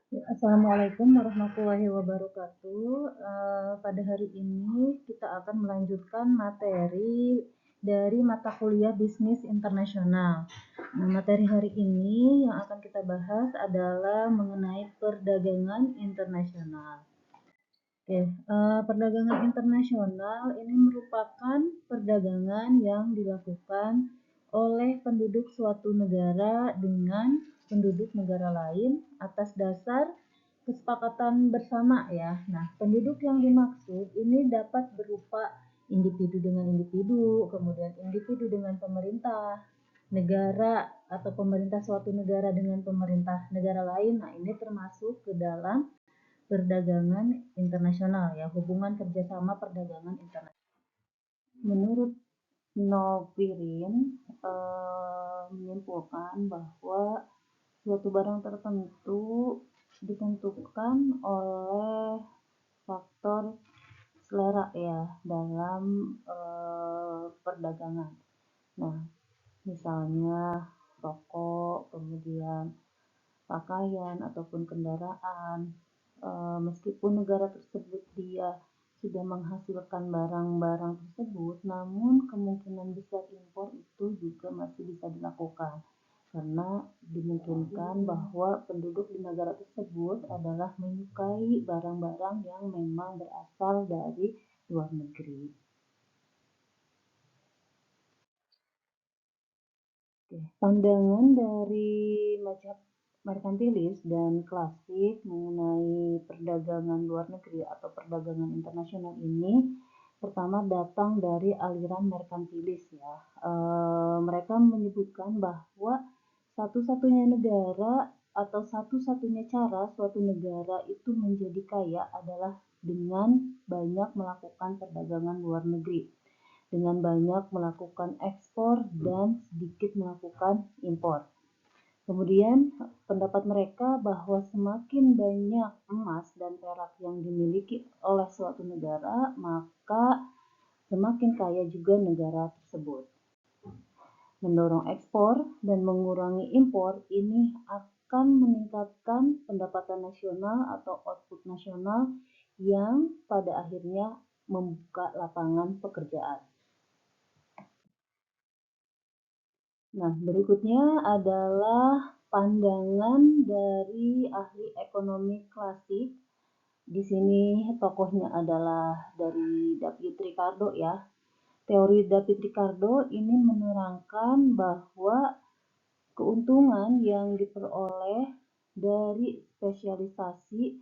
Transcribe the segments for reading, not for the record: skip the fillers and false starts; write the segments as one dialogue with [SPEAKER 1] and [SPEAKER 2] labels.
[SPEAKER 1] Assalamualaikum warahmatullahi wabarakatuh. Pada hari ini kita akan melanjutkan materi dari mata kuliah Bisnis Internasional. Nah, materi hari ini yang akan kita bahas adalah mengenai perdagangan internasional. Oke, perdagangan internasional ini merupakan perdagangan yang dilakukan oleh penduduk suatu negara dengan penduduk negara lain atas dasar kesepakatan bersama ya. Nah, penduduk yang dimaksud ini dapat berupa individu dengan individu, kemudian individu dengan pemerintah, negara atau pemerintah suatu negara dengan pemerintah negara lain. Nah, ini termasuk ke dalam perdagangan internasional ya, hubungan kerjasama perdagangan internasional. Menurut Novirin menyimpulkan bahwa suatu barang tertentu ditentukan oleh faktor selera ya dalam perdagangan. Nah, misalnya rokok, kemudian pakaian ataupun kendaraan, meskipun negara tersebut dia sudah menghasilkan barang-barang tersebut, namun kemungkinan besar impor itu juga masih bisa dilakukan karena dimungkinkan bahwa penduduk di negara tersebut adalah menyukai barang-barang yang memang berasal dari luar negeri. Pandangan dari macam merkantilis dan klasik mengenai perdagangan luar negeri atau perdagangan internasional ini pertama datang dari aliran merkantilis ya. Mereka menyebutkan bahwa satu-satunya negara atau satu-satunya cara suatu negara itu menjadi kaya adalah dengan banyak melakukan perdagangan luar negeri, dengan banyak melakukan ekspor dan sedikit melakukan impor. Kemudian pendapat mereka bahwa semakin banyak emas dan perak yang dimiliki oleh suatu negara, maka semakin kaya juga negara tersebut. Mendorong ekspor dan mengurangi impor ini akan meningkatkan pendapatan nasional atau output nasional yang pada akhirnya membuka lapangan pekerjaan. Nah, berikutnya adalah pandangan dari ahli ekonomi klasik. Di sini tokohnya adalah dari David Ricardo ya. Teori David Ricardo ini menerangkan bahwa keuntungan yang diperoleh dari spesialisasi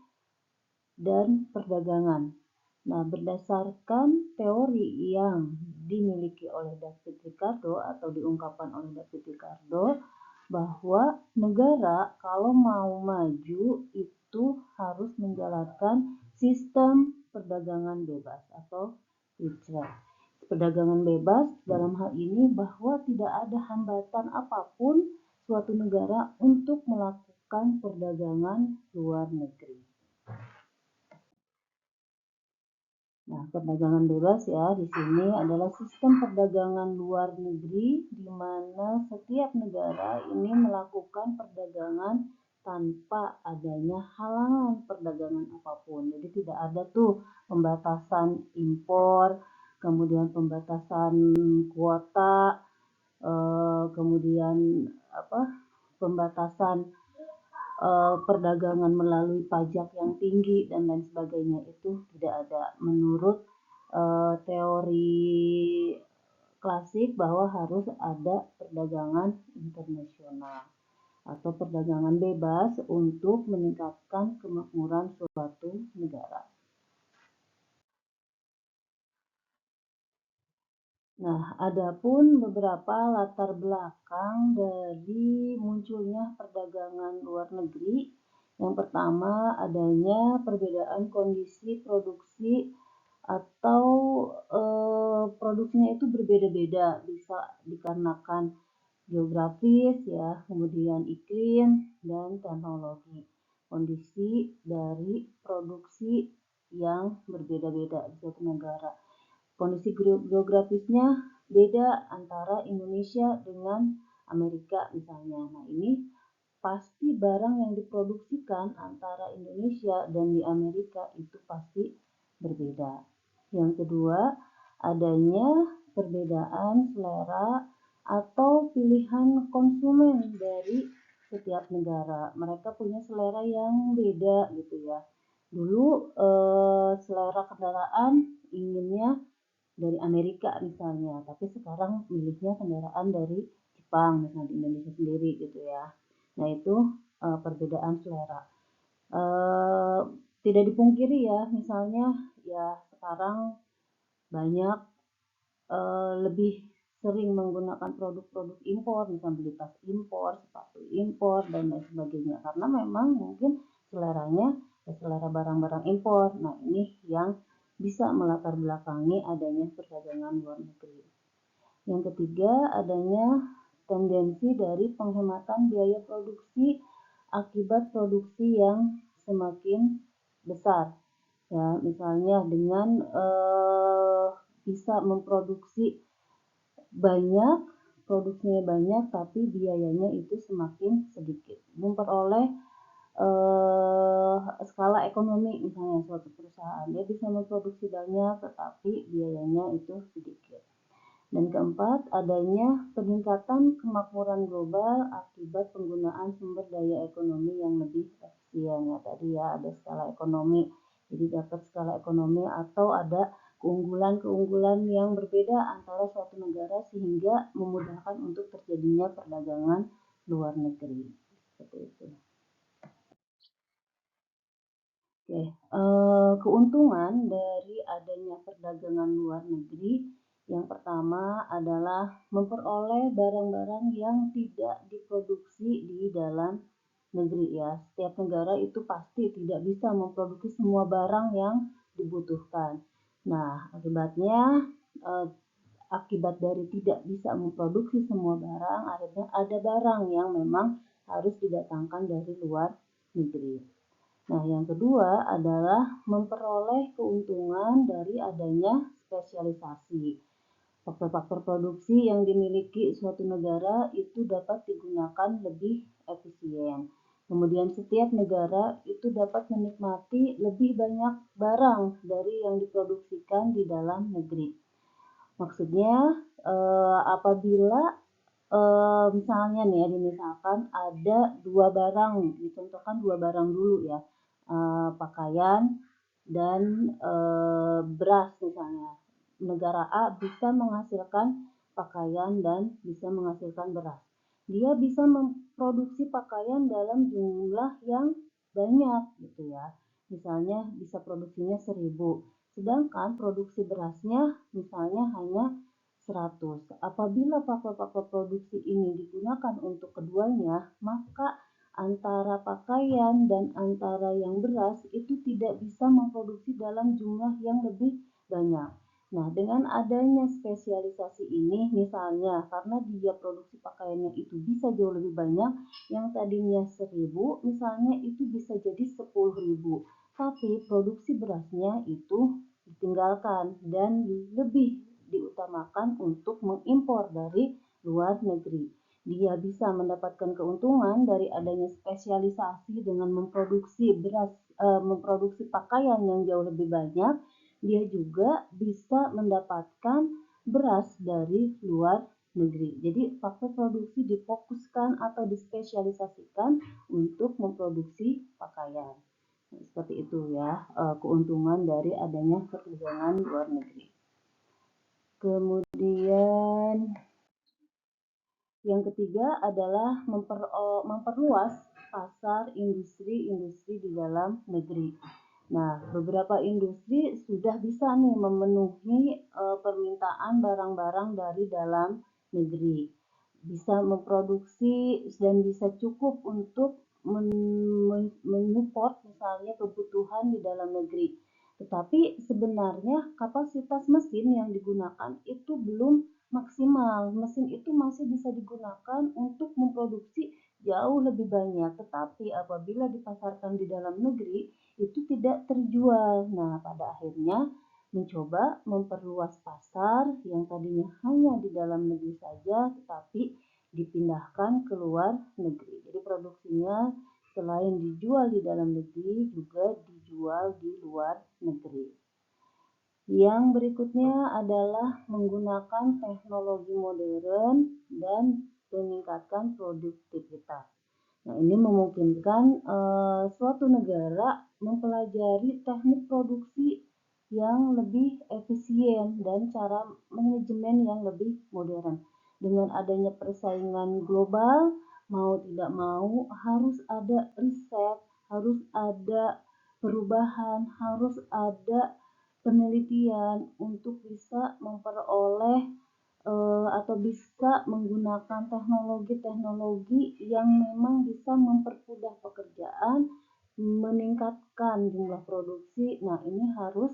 [SPEAKER 1] dan perdagangan. Nah, berdasarkan teori yang dimiliki oleh David Ricardo atau diungkapkan oleh David Ricardo, bahwa negara kalau mau maju itu harus menjalankan sistem perdagangan bebas atau free trade. Perdagangan bebas dalam hal ini bahwa tidak ada hambatan apapun suatu negara untuk melakukan perdagangan luar negeri. Nah, perdagangan bebas ya di sini adalah sistem perdagangan luar negeri di mana setiap negara ini melakukan perdagangan tanpa adanya halangan perdagangan apapun. Jadi tidak ada tuh pembatasan impor, kemudian pembatasan kuota, kemudian pembatasan perdagangan melalui pajak yang tinggi dan lain sebagainya, itu tidak ada menurut teori klasik bahwa harus ada perdagangan internasional atau perdagangan bebas untuk meningkatkan kemakmuran suatu negara. Nah, adapun beberapa latar belakang dari munculnya perdagangan luar negeri. Yang pertama, adanya perbedaan kondisi produksi atau produksinya itu berbeda-beda, bisa dikarenakan geografis ya, kemudian iklim dan teknologi. Kondisi dari produksi yang berbeda-beda di suatu negara. Kondisi geografisnya beda antara Indonesia dengan Amerika misalnya. Nah, ini pasti barang yang diproduksikan antara Indonesia dan di Amerika itu pasti berbeda. Yang kedua, adanya perbedaan selera atau pilihan konsumen dari setiap negara. Mereka punya selera yang beda gitu ya. Dulu selera kendaraan inginnya dari Amerika misalnya, tapi sekarang milihnya kendaraan dari Jepang misalnya di Indonesia sendiri gitu ya. Nah itu perbedaan selera. Eh, Tidak dipungkiri ya, misalnya ya sekarang banyak lebih sering menggunakan produk-produk impor, misalnya beli tas impor, sepatu impor, dan lain sebagainya. Karena memang mungkin seleranya ya selera barang-barang impor. Nah ini yang bisa melatar belakangi adanya perdagangan luar negeri. Yang ketiga, adanya tendensi dari penghematan biaya produksi akibat produksi yang semakin besar. Ya, misalnya dengan bisa memproduksi banyak, produksinya banyak, tapi biayanya itu semakin sedikit. Memperoleh skala ekonomi misalnya suatu perusahaan, dia bisa memproduksi banyak, tetapi biayanya itu sedikit. Dan keempat, adanya peningkatan kemakmuran global akibat penggunaan sumber daya ekonomi yang lebih efisien. Ya, tadi ya ada skala ekonomi, jadi dapat skala ekonomi atau ada keunggulan-keunggulan yang berbeda antara suatu negara sehingga memudahkan untuk terjadinya perdagangan luar negeri. Seperti itu. Oke, keuntungan dari adanya perdagangan luar negeri yang pertama adalah memperoleh barang-barang yang tidak diproduksi di dalam negeri ya. Setiap negara itu pasti tidak bisa memproduksi semua barang yang dibutuhkan. Nah, akibat dari tidak bisa memproduksi semua barang, akhirnya ada barang yang memang harus didatangkan dari luar negeri. Nah, yang kedua adalah memperoleh keuntungan dari adanya spesialisasi. Faktor-faktor produksi yang dimiliki suatu negara itu dapat digunakan lebih efisien. Kemudian setiap negara itu dapat menikmati lebih banyak barang dari yang diproduksikan di dalam negeri. Maksudnya apabila misalnya nih ya, misalkan ada dua barang, dicontohkan dua barang dulu ya, pakaian dan beras misalnya. Negara A bisa menghasilkan pakaian dan bisa menghasilkan beras. Dia bisa memproduksi pakaian dalam jumlah yang banyak gitu ya. Misalnya bisa produksinya 1000. Sedangkan produksi berasnya misalnya hanya 100. Apabila faktor-faktor produksi ini digunakan untuk keduanya, maka antara pakaian dan antara yang beras itu tidak bisa memproduksi dalam jumlah yang lebih banyak. Nah, dengan adanya spesialisasi ini, misalnya karena dia produksi pakaiannya itu bisa jauh lebih banyak, yang tadinya 1000, misalnya itu bisa jadi 10.000. Tapi produksi berasnya itu ditinggalkan dan lebih diutamakan untuk mengimpor dari luar negeri. Dia bisa mendapatkan keuntungan dari adanya spesialisasi dengan memproduksi pakaian yang jauh lebih banyak. Dia juga bisa mendapatkan beras dari luar negeri. Jadi faktor produksi difokuskan atau dispesialisasikan untuk memproduksi pakaian. Seperti itu ya, keuntungan dari adanya perdagangan luar negeri. Kemudian yang ketiga adalah memperluas pasar industri-industri di dalam negeri. Nah, beberapa industri sudah bisa nih memenuhi permintaan barang-barang dari dalam negeri. Bisa memproduksi dan bisa cukup untuk menyupport misalnya kebutuhan di dalam negeri. Tetapi sebenarnya kapasitas mesin yang digunakan itu belum maksimal. Mesin itu masih bisa digunakan untuk memproduksi jauh lebih banyak. Tetapi apabila dipasarkan di dalam negeri, itu tidak terjual. Nah, pada akhirnya mencoba memperluas pasar yang tadinya hanya di dalam negeri saja, tetapi dipindahkan ke luar negeri. Jadi produksinya selain dijual di dalam negeri juga dijual di luar negeri. Yang berikutnya adalah menggunakan teknologi modern dan meningkatkan produktivitas. Nah, ini memungkinkan suatu negara mempelajari teknik produksi yang lebih efisien dan cara manajemen yang lebih modern. Dengan adanya persaingan global, mau tidak mau harus ada riset, harus ada perubahan, harus ada penelitian untuk bisa memperoleh atau bisa menggunakan teknologi-teknologi yang memang bisa mempermudah pekerjaan, meningkatkan jumlah produksi. Nah, ini harus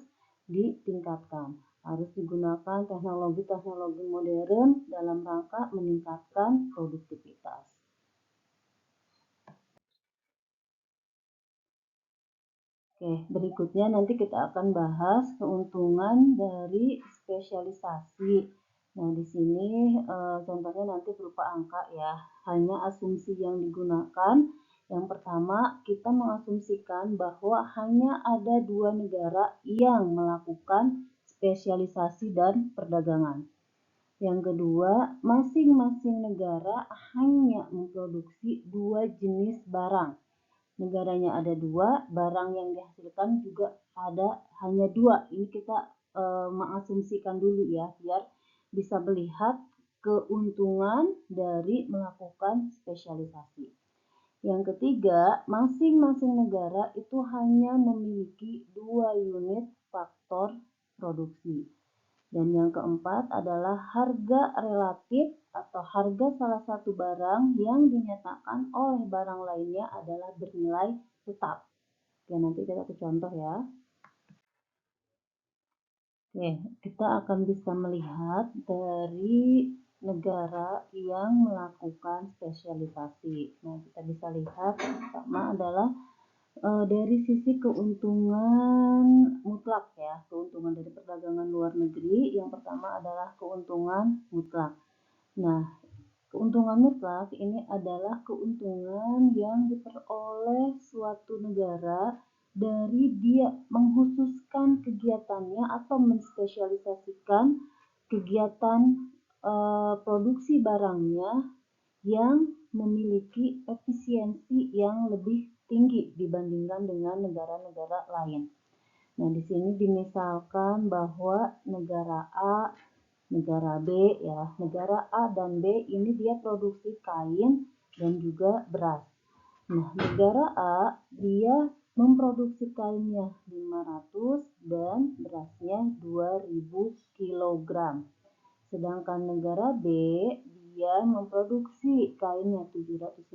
[SPEAKER 1] ditingkatkan. Harus digunakan teknologi-teknologi modern dalam rangka meningkatkan produktivitas. Oke, berikutnya nanti kita akan bahas keuntungan dari spesialisasi. Nah, di sini contohnya nanti berupa angka ya, hanya asumsi yang digunakan. Yang pertama, kita mengasumsikan bahwa hanya ada 2 negara yang melakukan spesialisasi dan perdagangan. Yang kedua, masing-masing negara hanya memproduksi 2 jenis barang. Negaranya ada 2, barang yang dihasilkan juga ada hanya 2. Ini kita mengasumsikan dulu ya, biar bisa melihat keuntungan dari melakukan spesialisasi. Yang ketiga, masing-masing negara itu hanya memiliki 2 unit faktor produksi. Dan yang keempat adalah harga relatif atau harga salah satu barang yang dinyatakan oleh barang lainnya adalah bernilai tetap. Oke, nanti kita ke contoh ya. Oke, kita akan bisa melihat dari negara yang melakukan spesialisasi. Nah, kita bisa lihat yang pertama adalah dari sisi keuntungan mutlak ya, keuntungan dari perdagangan luar negeri, yang pertama adalah keuntungan mutlak. Nah, keuntungan mutlak ini adalah keuntungan yang diperoleh suatu negara dari dia mengkhususkan kegiatannya atau menspesialisasikan kegiatan produksi barangnya yang memiliki efisiensi yang lebih tinggi dibandingkan dengan negara-negara lain. Nah, di sini dimisalkan bahwa negara A, negara B ya. Negara A dan B ini dia produksi kain dan juga beras. Nah, negara A dia memproduksi kainnya 500 dan berasnya 2000 kg. Sedangkan negara B dia memproduksi kainnya 750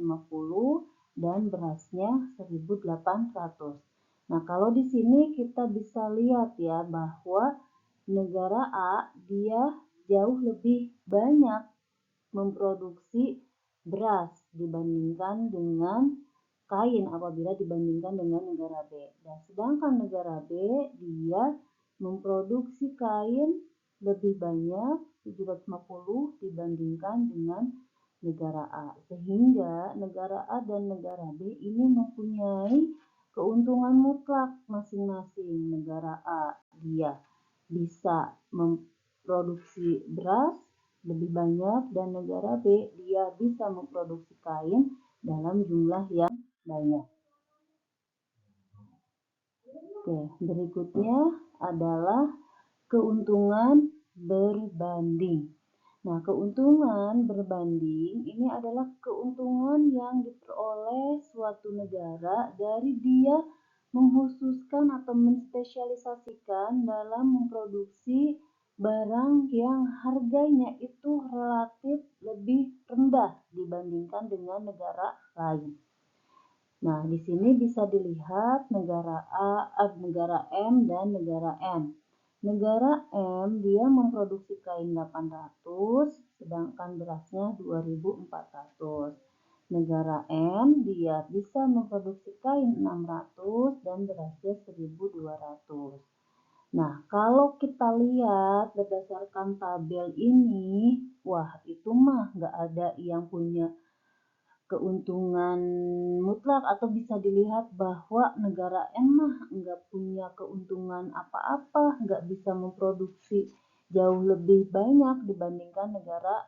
[SPEAKER 1] dan berasnya 1800. Nah, kalau di sini kita bisa lihat ya bahwa negara A dia jauh lebih banyak memproduksi beras dibandingkan dengan kain apabila dibandingkan dengan negara B. Dan sedangkan negara B dia memproduksi kain lebih banyak 750 dibandingkan dengan negara A. Sehingga negara A dan negara B ini mempunyai keuntungan mutlak masing-masing. Negara A dia bisa memproduksi beras lebih banyak dan negara B dia bisa memproduksi kain dalam jumlah yang banyak. Oke, berikutnya adalah keuntungan berbanding. Nah, keuntungan berbanding ini adalah keuntungan yang diperoleh suatu negara dari dia mengkhususkan atau menspesialisasikan dalam memproduksi barang yang harganya itu relatif lebih rendah dibandingkan dengan negara lain. Nah, di sini bisa dilihat negara negara M dan negara N. Negara M dia memproduksi kain 800, sedangkan berasnya 2400. Negara N dia bisa memproduksi kain 600 dan berasnya 1200. Nah, kalau kita lihat berdasarkan tabel ini, wah itu mah nggak ada yang punya keuntungan mutlak, atau bisa dilihat bahwa negara N mah nggak punya keuntungan apa-apa, nggak bisa memproduksi jauh lebih banyak dibandingkan negara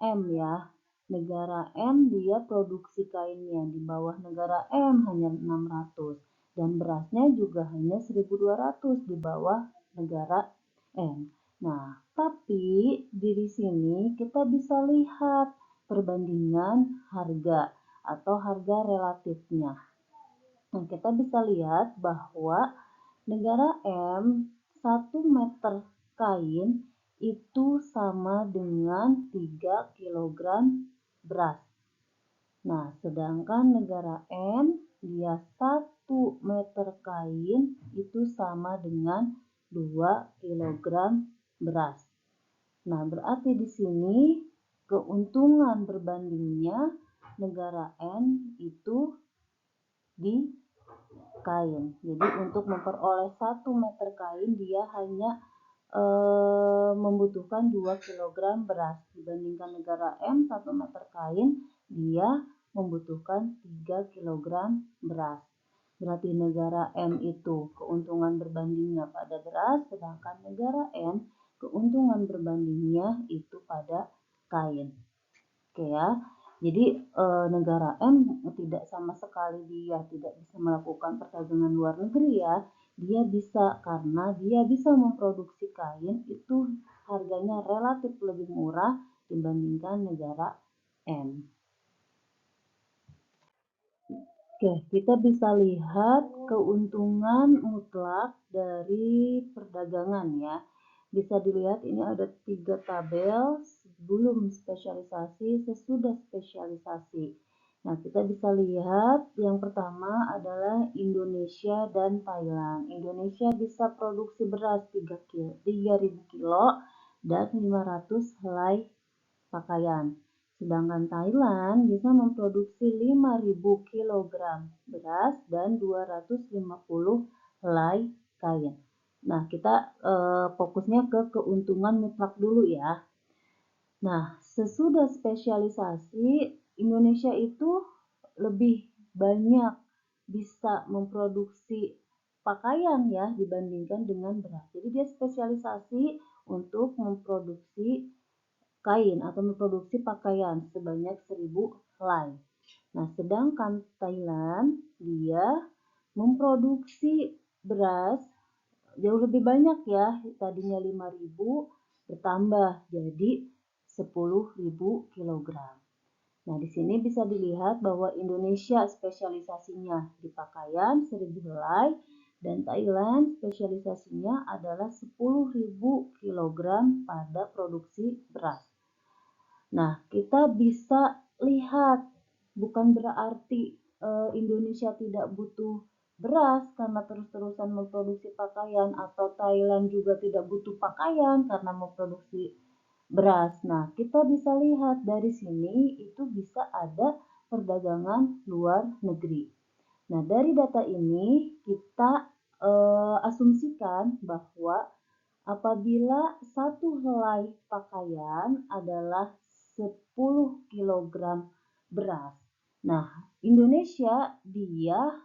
[SPEAKER 1] M ya. Negara M dia produksi kainnya di bawah negara M hanya 600 dan berasnya juga hanya 1.200 di bawah negara M. Nah, tapi di sini kita bisa lihat perbandingan harga atau harga relatifnya. Nah, kita bisa lihat bahwa negara M 1 meter kain itu sama dengan 3 kilogram beras. Nah, sedangkan negara N dia 1 meter kain itu sama dengan 2 kilogram beras. Nah, berarti di sini keuntungan berbandingnya negara N itu di kain. Jadi untuk memperoleh 1 meter kain dia hanya membutuhkan 2 kilogram beras. Dibandingkan negara M 1 meter kain dia membutuhkan 3 kilogram beras. Berarti negara M itu keuntungan berbandingnya pada beras, sedangkan negara N keuntungan berbandingnya itu pada kain. Oke ya. Jadi negara M tidak sama sekali dia tidak bisa melakukan perdagangan luar negeri ya. Dia bisa karena dia bisa memproduksi kain itu harganya relatif lebih murah dibandingkan negara M. Oke, kita bisa lihat keuntungan mutlak dari perdagangan ya. Bisa dilihat ini ada 3 tabel sebelum spesialisasi, sesudah spesialisasi. Nah, kita bisa lihat yang pertama adalah Indonesia dan Thailand. Indonesia bisa produksi beras 3.000 kilo dan 500 helai pakaian. Sedangkan Thailand bisa memproduksi 5.000 kg beras dan 250 helai kain. Nah, kita fokusnya ke keuntungan mutlak dulu ya. Nah, sesudah spesialisasi, Indonesia itu lebih banyak bisa memproduksi pakaian ya dibandingkan dengan beras. Jadi dia spesialisasi untuk memproduksi kain atau memproduksi pakaian sebanyak 1.000 helai. Nah, sedangkan Thailand dia memproduksi beras jauh lebih banyak ya, tadinya 5.000 bertambah jadi 10.000 kg. Nah, di sini bisa dilihat bahwa Indonesia spesialisasinya di pakaian 1.000 helai dan Thailand spesialisasinya adalah 10.000 kg pada produksi beras. Nah, kita bisa lihat bukan berarti Indonesia tidak butuh beras karena terus-terusan memproduksi pakaian atau Thailand juga tidak butuh pakaian karena memproduksi beras. Nah, kita bisa lihat dari sini itu bisa ada perdagangan luar negeri. Nah, dari data ini kita asumsikan bahwa apabila 1 helai pakaian adalah 10 kg beras. Nah, Indonesia dia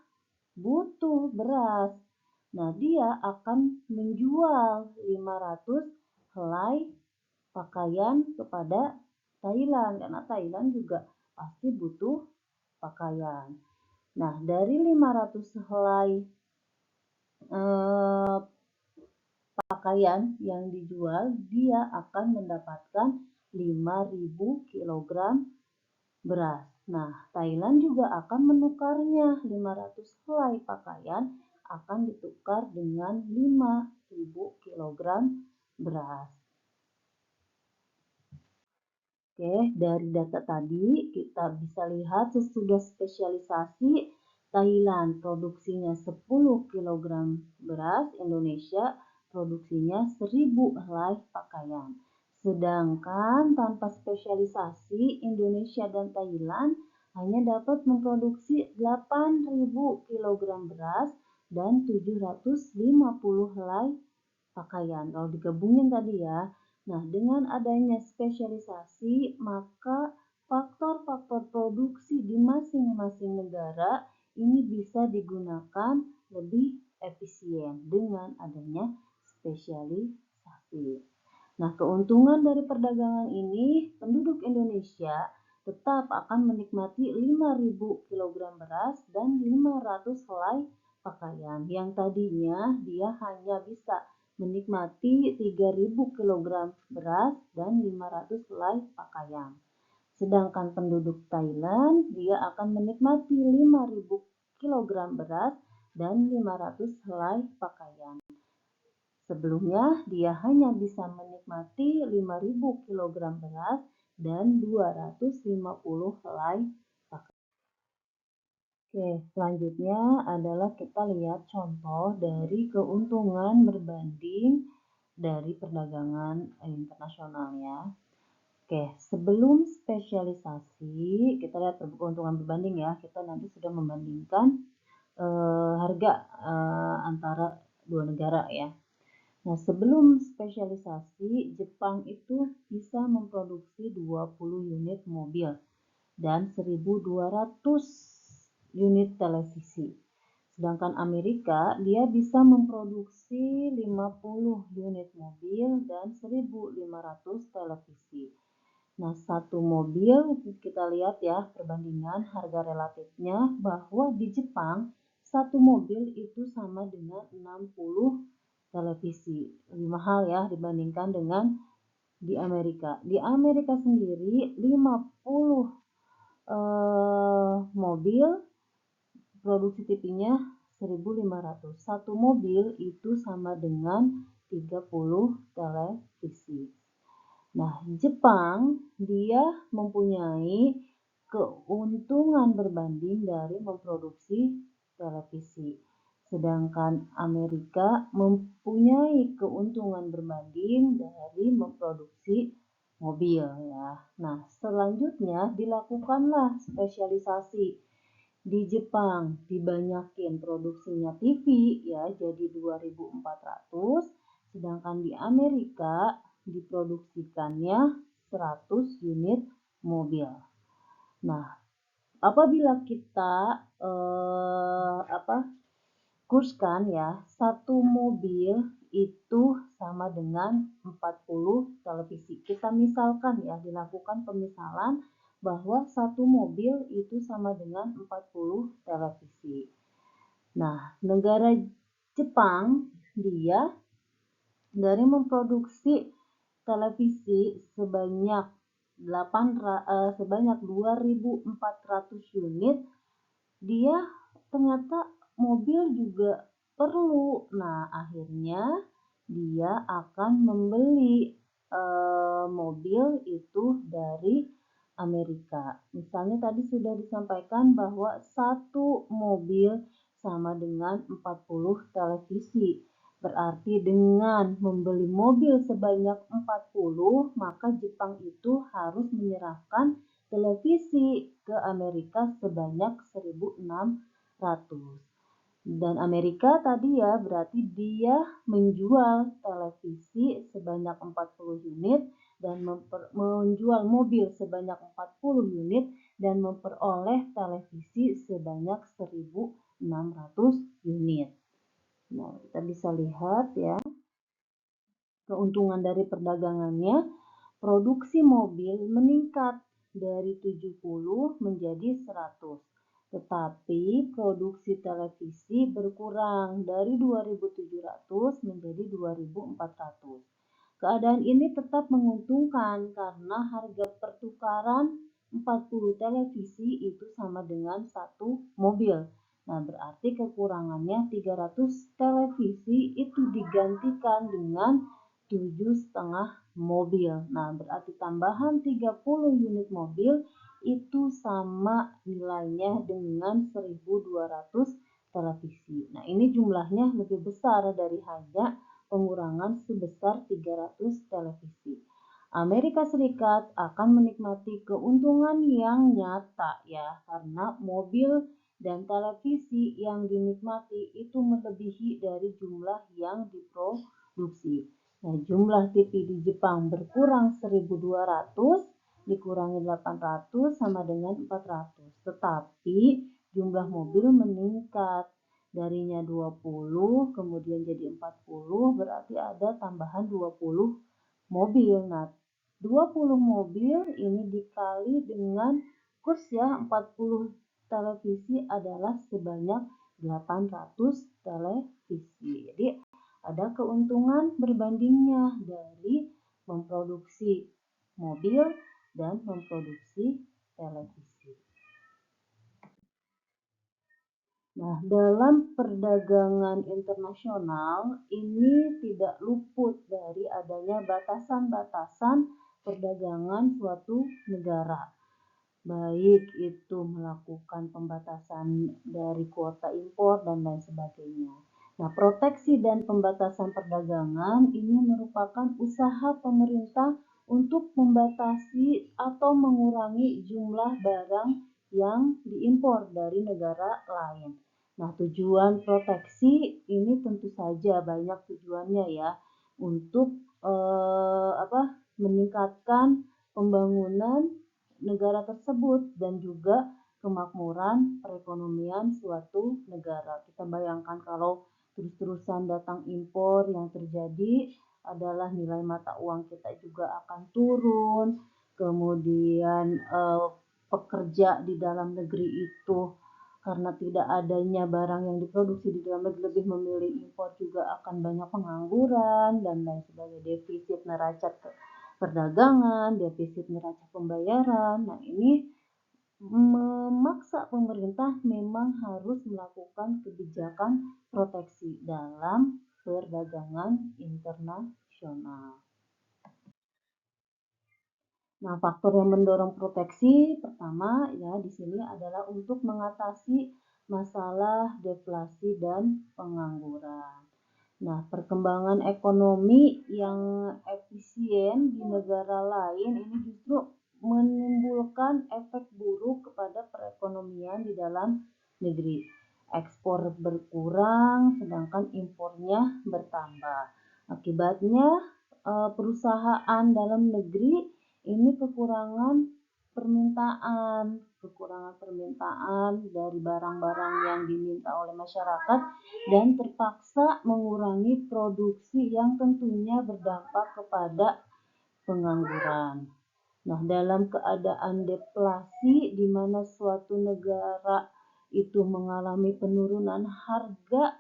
[SPEAKER 1] butuh beras. Nah, dia akan menjual 500 helai pakaian kepada Thailand karena Thailand juga pasti butuh pakaian. Nah, dari 500 helai pakaian yang dijual, dia akan mendapatkan 5.000 kg beras. Nah, Thailand juga akan menukarnya. 500 helai pakaian akan ditukar dengan 5.000 kg beras. Oke, dari data tadi kita bisa lihat sesudah spesialisasi Thailand produksinya 10 kg beras, Indonesia produksinya 1.000 helai pakaian. Sedangkan tanpa spesialisasi Indonesia dan Thailand hanya dapat memproduksi 8.000 kg beras dan 750 helai pakaian. Kalau digabungin tadi ya. Nah, dengan adanya spesialisasi, maka faktor-faktor produksi di masing-masing negara ini bisa digunakan lebih efisien dengan adanya spesialisasi. Nah, keuntungan dari perdagangan ini, penduduk Indonesia tetap akan menikmati 5.000 kg beras dan 500 helai pakaian. Yang tadinya dia hanya bisa menikmati 3.000 kg beras dan 500 helai pakaian. Sedangkan penduduk Thailand, dia akan menikmati 5.000 kg beras dan 500 helai pakaian. Sebelumnya, dia hanya bisa menikmati 5.000 kg beras dan 250 helai pakaian. Oke, selanjutnya adalah kita lihat contoh dari keuntungan berbanding dari perdagangan internasional ya. Oke, sebelum spesialisasi, kita lihat keuntungan berbanding ya. Kita nanti sudah membandingkan harga antara dua negara ya. Nah, sebelum spesialisasi, Jepang itu bisa memproduksi 20 unit mobil dan 1.200 unit televisi. Sedangkan Amerika, dia bisa memproduksi 50 unit mobil dan 1.500 televisi. Nah, satu mobil kita lihat ya perbandingan harga relatifnya bahwa di Jepang satu mobil itu sama dengan 60 televisi. Lebih mahal ya dibandingkan dengan di Amerika. Di Amerika sendiri 50 mobil produksi TV-nya 1.500. Satu mobil itu sama dengan 30 televisi. Nah, Jepang dia mempunyai keuntungan berbanding dari memproduksi televisi. Sedangkan Amerika mempunyai keuntungan berbanding dari memproduksi mobil ya. Nah, selanjutnya dilakukanlah spesialisasi. Di Jepang dibanyakin produksinya TV ya, jadi 2.400, sedangkan di Amerika diproduksikannya 100 unit mobil. Nah, apabila kita kurskan ya, satu mobil itu sama dengan 40 televisi. Kita misalkan ya, dilakukan pemisalan bahwa satu mobil itu sama dengan 40 televisi. Nah, negara Jepang dia dari memproduksi televisi sebanyak 2.400 unit, dia ternyata mobil juga perlu. Nah, akhirnya dia akan membeli mobil itu dari Amerika. Misalnya tadi sudah disampaikan bahwa satu mobil sama dengan 40 televisi. Berarti dengan membeli mobil sebanyak 40, maka Jepang itu harus menyerahkan televisi ke Amerika sebanyak 1.600. Dan Amerika tadi ya berarti dia menjual televisi sebanyak 40 unit dan menjual mobil sebanyak 40 unit dan memperoleh televisi sebanyak 1.600 unit. Nah, kita bisa lihat ya keuntungan dari perdagangannya. Produksi mobil meningkat dari 70 menjadi 100. Tetapi produksi televisi berkurang dari 2.700 menjadi 2.400. Keadaan ini tetap menguntungkan karena harga pertukaran 40 televisi itu sama dengan satu mobil. Nah, berarti kekurangannya 300 televisi itu digantikan dengan 7,5 mobil. Nah, berarti tambahan 30 unit mobil itu sama nilainya dengan 1.200 televisi. Nah, ini jumlahnya lebih besar dari hanya pengurangan sebesar 300 televisi. Amerika Serikat akan menikmati keuntungan yang nyata ya, karena mobil dan televisi yang dinikmati itu melebihi dari jumlah yang diproduksi. produksi. Nah, jumlah TV di Jepang berkurang 1.200, dikurangi 800 sama dengan 400. Tetapi jumlah mobil meningkat. Darinya 20, kemudian jadi 40, berarti ada tambahan 20 mobil. Nah, 20 mobil ini dikali dengan kurs ya, 40 televisi adalah sebanyak 800 televisi. Jadi ada keuntungan berbandingnya dari memproduksi mobil dan memproduksi televisi. Nah, dalam perdagangan internasional ini tidak luput dari adanya batasan-batasan perdagangan suatu negara. Baik itu melakukan pembatasan dari kuota impor dan lain sebagainya. Nah, proteksi dan pembatasan perdagangan ini merupakan usaha pemerintah untuk membatasi atau mengurangi jumlah barang yang diimpor dari negara lain. Nah, tujuan proteksi ini tentu saja banyak tujuannya ya, untuk meningkatkan pembangunan negara tersebut dan juga kemakmuran perekonomian suatu negara. Kita bayangkan kalau terus-terusan datang impor, yang terjadi adalah nilai mata uang kita juga akan turun, kemudian pekerja di dalam negeri itu karena tidak adanya barang yang diproduksi di dalam negeri lebih memilih impor juga akan banyak pengangguran dan lain sebagainya, defisit neraca perdagangan, defisit neraca pembayaran. Nah, ini memaksa pemerintah memang harus melakukan kebijakan proteksi dalam perdagangan internasional. Nah, faktor yang mendorong proteksi pertama ya di sini adalah untuk mengatasi masalah deflasi dan pengangguran. Nah, perkembangan ekonomi yang efisien di negara lain ini justru menimbulkan efek buruk kepada perekonomian di dalam negeri. Ekspor berkurang sedangkan impornya bertambah. Akibatnya perusahaan dalam negeri ini kekurangan permintaan dari barang-barang yang diminta oleh masyarakat dan terpaksa mengurangi produksi yang tentunya berdampak kepada pengangguran. Nah, dalam keadaan deflasi di mana suatu negara itu mengalami penurunan harga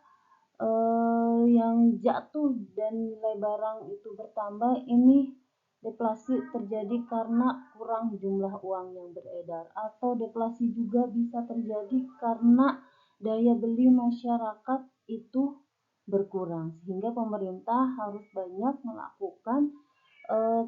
[SPEAKER 1] yang jatuh dan nilai barang itu bertambah, ini deflasi terjadi karena kurang jumlah uang yang beredar, atau deflasi juga bisa terjadi karena daya beli masyarakat itu berkurang, sehingga pemerintah harus banyak melakukan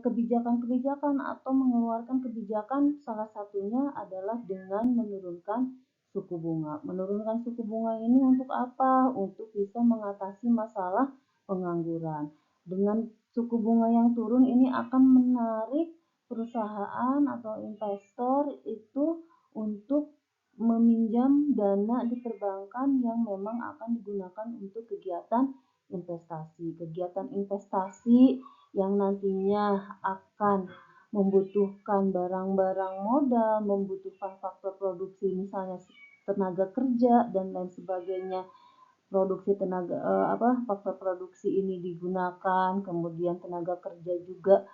[SPEAKER 1] kebijakan-kebijakan atau mengeluarkan kebijakan, salah satunya adalah dengan menurunkan suku bunga. Menurunkan suku bunga ini untuk apa? Untuk bisa mengatasi masalah pengangguran. Dengan suku bunga yang turun ini akan menarik perusahaan atau investor itu untuk meminjam dana di perbankan yang memang akan digunakan untuk kegiatan investasi. Kegiatan investasi yang nantinya akan membutuhkan barang-barang modal, membutuhkan faktor produksi misalnya tenaga kerja dan lain sebagainya. Produksi faktor produksi ini digunakan, kemudian tenaga kerja juga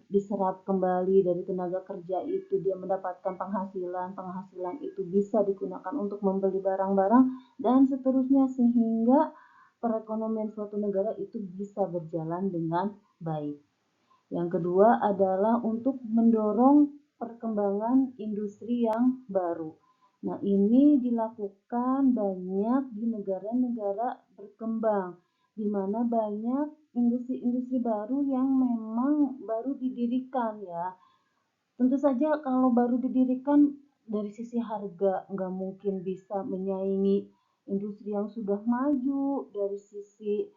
[SPEAKER 1] diserap kembali dari tenaga kerja itu, dia mendapatkan penghasilan itu bisa digunakan untuk membeli barang-barang dan seterusnya, sehingga perekonomian suatu negara itu bisa berjalan dengan baik. Yang kedua adalah untuk mendorong perkembangan industri yang baru. Nah, ini dilakukan banyak di negara-negara berkembang, di mana banyak industri-industri baru yang memang baru didirikan ya. Tentu saja kalau baru didirikan dari sisi harga nggak mungkin bisa menyaingi industri yang sudah maju, dari sisi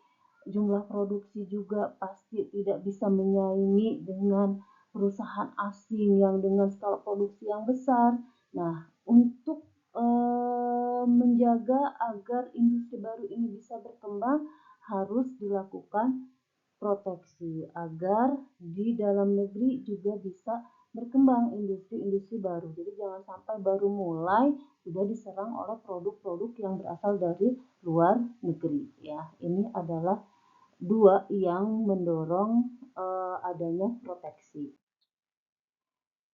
[SPEAKER 1] jumlah produksi juga pasti tidak bisa menyaingi dengan perusahaan asing yang dengan skala produksi yang besar. Nah, untuk menjaga agar industri baru ini bisa berkembang harus dilakukan proteksi agar di dalam negeri juga bisa berkembang industri-industri baru. Jadi jangan sampai baru mulai sudah diserang oleh produk-produk yang berasal dari luar negeri ya. Ini adalah dua yang mendorong adanya proteksi.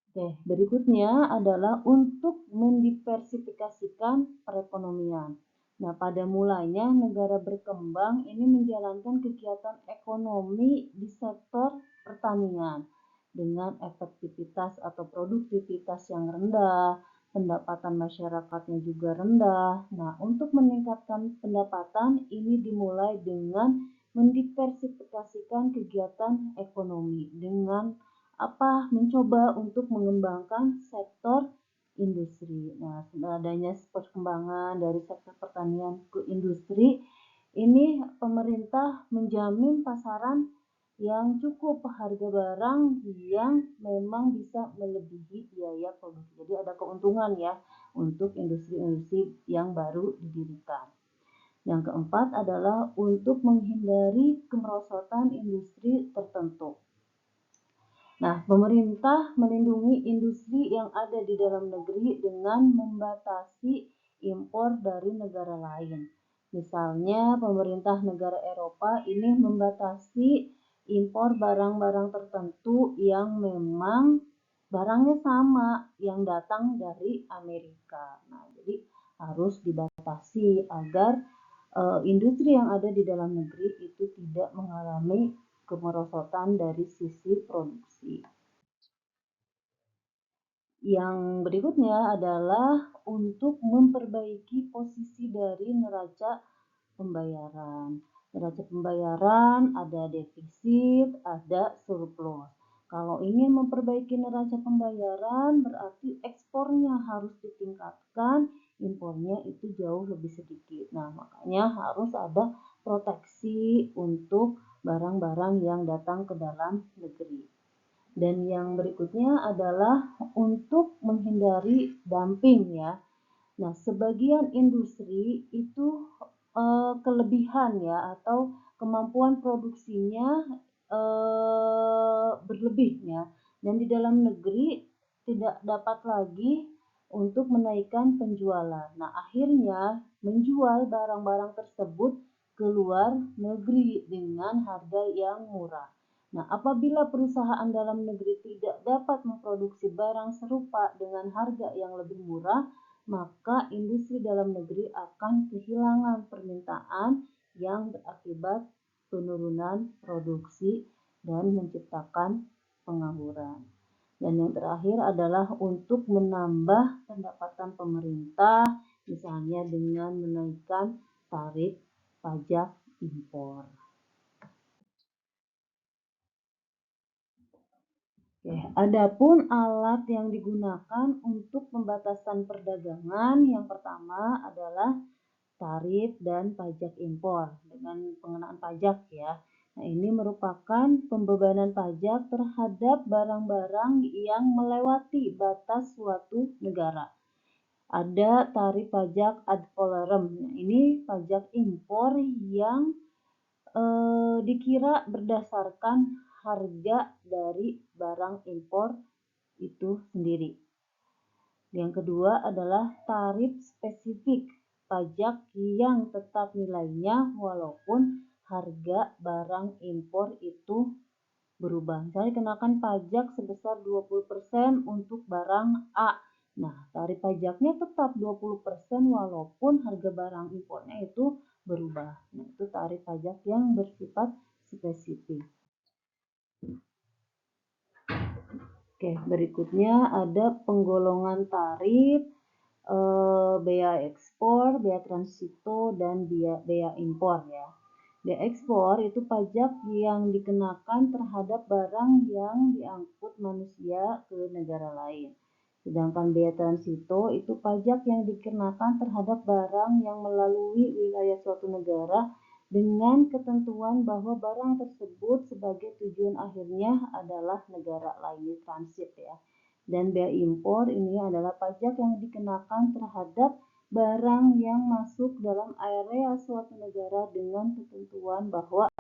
[SPEAKER 1] Oke, berikutnya adalah untuk mendiversifikasikan perekonomian. Nah, pada mulanya negara berkembang ini menjalankan kegiatan ekonomi di sektor pertanian dengan efektivitas atau produktivitas yang rendah, pendapatan masyarakatnya juga rendah. Nah, untuk meningkatkan pendapatan ini dimulai dengan mendiversifikasikan kegiatan ekonomi dengan mencoba untuk mengembangkan sektor industri. Nah, adanya perkembangan dari sektor pertanian ke industri, ini pemerintah menjamin pasaran yang cukup, harga barang yang memang bisa melebihi biaya produksi. Jadi ada keuntungan ya untuk industri-industri yang baru didirikan. Yang keempat adalah untuk menghindari kemerosotan industri tertentu. Nah, pemerintah melindungi industri yang ada di dalam negeri dengan membatasi impor dari negara lain. Misalnya, pemerintah negara Eropa ini membatasi impor barang-barang tertentu yang memang barangnya sama yang datang dari Amerika. Nah, jadi harus dibatasi agar industri yang ada di dalam negeri itu tidak mengalami kemerosotan dari sisi produksi. Yang berikutnya adalah untuk memperbaiki posisi dari neraca pembayaran. Neraca pembayaran ada defisit, ada surplus. Kalau ingin memperbaiki neraca pembayaran berarti ekspornya harus ditingkatkan, impornya itu jauh lebih sedikit. Nah, makanya harus ada proteksi untuk barang-barang yang datang ke dalam negeri. Dan yang berikutnya adalah untuk menghindari dumping ya. Nah, sebagian industri itu kelebihan ya atau kemampuan produksinya berlebihnya dan di dalam negeri tidak dapat lagi untuk menaikkan penjualan. Nah, akhirnya menjual barang-barang tersebut ke luar negeri dengan harga yang murah. Nah, apabila perusahaan dalam negeri tidak dapat memproduksi barang serupa dengan harga yang lebih murah, maka industri dalam negeri akan kehilangan permintaan yang berakibat penurunan produksi dan menciptakan pengangguran. Dan yang terakhir adalah untuk menambah pendapatan pemerintah, misalnya dengan menaikkan tarif pajak impor. Adapun alat yang digunakan untuk pembatasan perdagangan yang pertama adalah tarif dan pajak impor dengan pengenaan pajak ya. Nah, ini merupakan pembebanan pajak terhadap barang-barang yang melewati batas suatu negara. Ada tarif pajak ad valorem. Nah, ini pajak impor yang dikira berdasarkan harga dari barang impor itu sendiri. Yang kedua adalah tarif spesifik, pajak yang tetap nilainya walaupun harga barang impor itu berubah. Misalnya kenakan pajak sebesar 20% untuk barang A. Nah, tarif pajaknya tetap 20% walaupun harga barang impornya itu berubah. Nah, itu tarif pajak yang bersifat spesifik. Oke, berikutnya ada penggolongan tarif, bea ekspor, bea transito, dan bea impor ya. Bea ekspor itu pajak yang dikenakan terhadap barang yang diangkut manusia ke negara lain. Sedangkan bea transito itu pajak yang dikenakan terhadap barang yang melalui wilayah suatu negara dengan ketentuan bahwa barang tersebut sebagai tujuan akhirnya adalah negara lain, transit ya. Dan bea impor ini adalah pajak yang dikenakan terhadap barang yang masuk dalam area suatu negara dengan ketentuan bahwa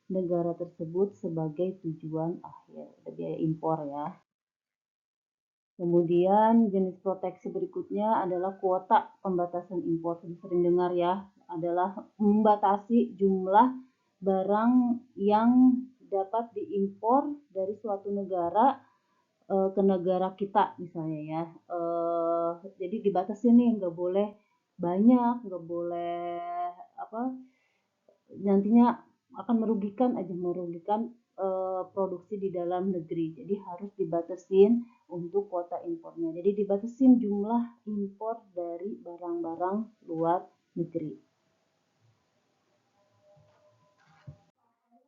[SPEAKER 1] negara tersebut sebagai tujuan akhir. Ada biaya impor ya. Kemudian jenis proteksi berikutnya adalah kuota pembatasan impor. Sering dengar ya, adalah membatasi jumlah barang yang dapat diimpor dari suatu negara ke negara kita misalnya ya. Jadi dibatasi nih, nggak boleh banyak, nggak boleh apa, nantinya akan merugikan produksi di dalam negeri. Jadi harus dibatasin untuk kuota impornya. Jadi dibatasin jumlah impor dari barang-barang luar negeri.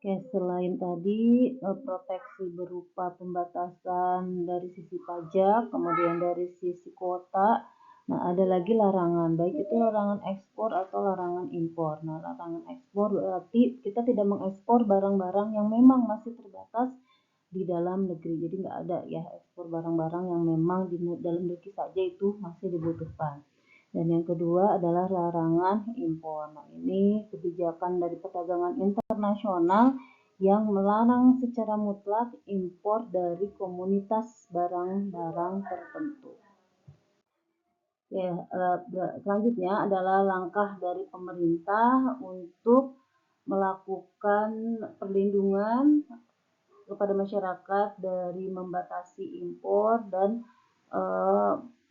[SPEAKER 1] Oke, selain tadi proteksi berupa pembatasan dari sisi pajak, kemudian dari sisi kuota, nah ada lagi larangan, baik itu larangan ekspor atau larangan impor. Nah, larangan ekspor berarti kita tidak mengekspor barang-barang yang memang masih terbatas di dalam negeri. Jadi nggak ada ya ekspor barang-barang yang memang di dalam negeri saja itu masih dibutuhkan. Dan yang kedua adalah larangan impor. Nah, ini kebijakan dari perdagangan internasional yang melarang secara mutlak impor dari komunitas barang-barang tertentu. Ya, selanjutnya adalah langkah dari pemerintah untuk melakukan perlindungan kepada masyarakat dari membatasi impor dan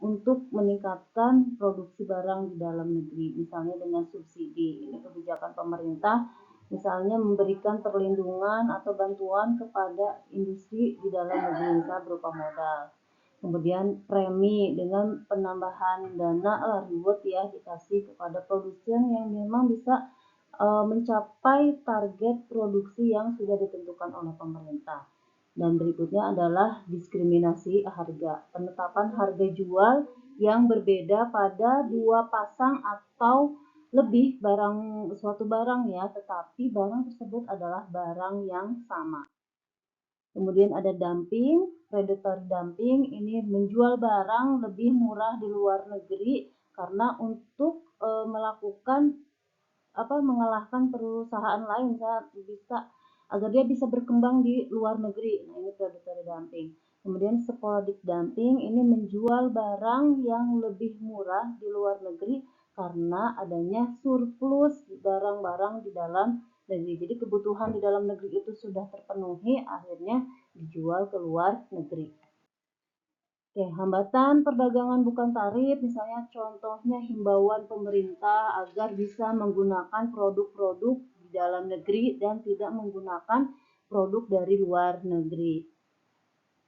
[SPEAKER 1] untuk meningkatkan produksi barang di dalam negeri, misalnya dengan subsidi. Ini kebijakan pemerintah, misalnya memberikan perlindungan atau bantuan kepada industri di dalam negeri, misalnya berupa modal. Kemudian premi dengan penambahan dana reward ya dikasih kepada produsen yang memang bisa mencapai target produksi yang sudah ditentukan oleh pemerintah. Dan berikutnya adalah diskriminasi harga, penetapan harga jual yang berbeda pada dua pasang atau lebih suatu barang ya, tetapi barang tersebut adalah barang yang sama. Kemudian ada dumping, predatory dumping, ini menjual barang lebih murah di luar negeri karena untuk melakukan mengalahkan perusahaan lain agar dia bisa berkembang di luar negeri. Nah, ini predatory dumping. Kemudian sporadic dumping, ini menjual barang yang lebih murah di luar negeri karena adanya surplus barang-barang di dalam negeri. Jadi kebutuhan di dalam negeri itu sudah terpenuhi, akhirnya dijual ke luar negeri. Oke, hambatan perdagangan bukan tarif, misalnya contohnya himbauan pemerintah agar bisa menggunakan produk-produk di dalam negeri dan tidak menggunakan produk dari luar negeri.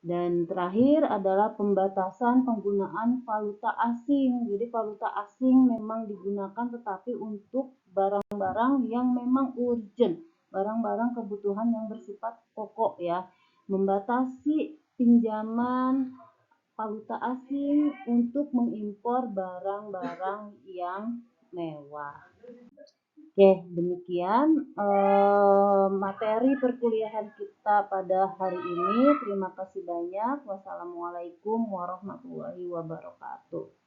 [SPEAKER 1] Dan terakhir adalah pembatasan penggunaan valuta asing. Jadi valuta asing memang digunakan tetapi untuk barang-barang yang memang urgent, barang-barang kebutuhan yang bersifat pokok ya. Membatasi pinjaman valuta asing untuk mengimpor barang-barang yang mewah. Oke, demikian materi perkuliahan kita pada hari ini. Terima kasih banyak. Wassalamualaikum warahmatullahi wabarakatuh.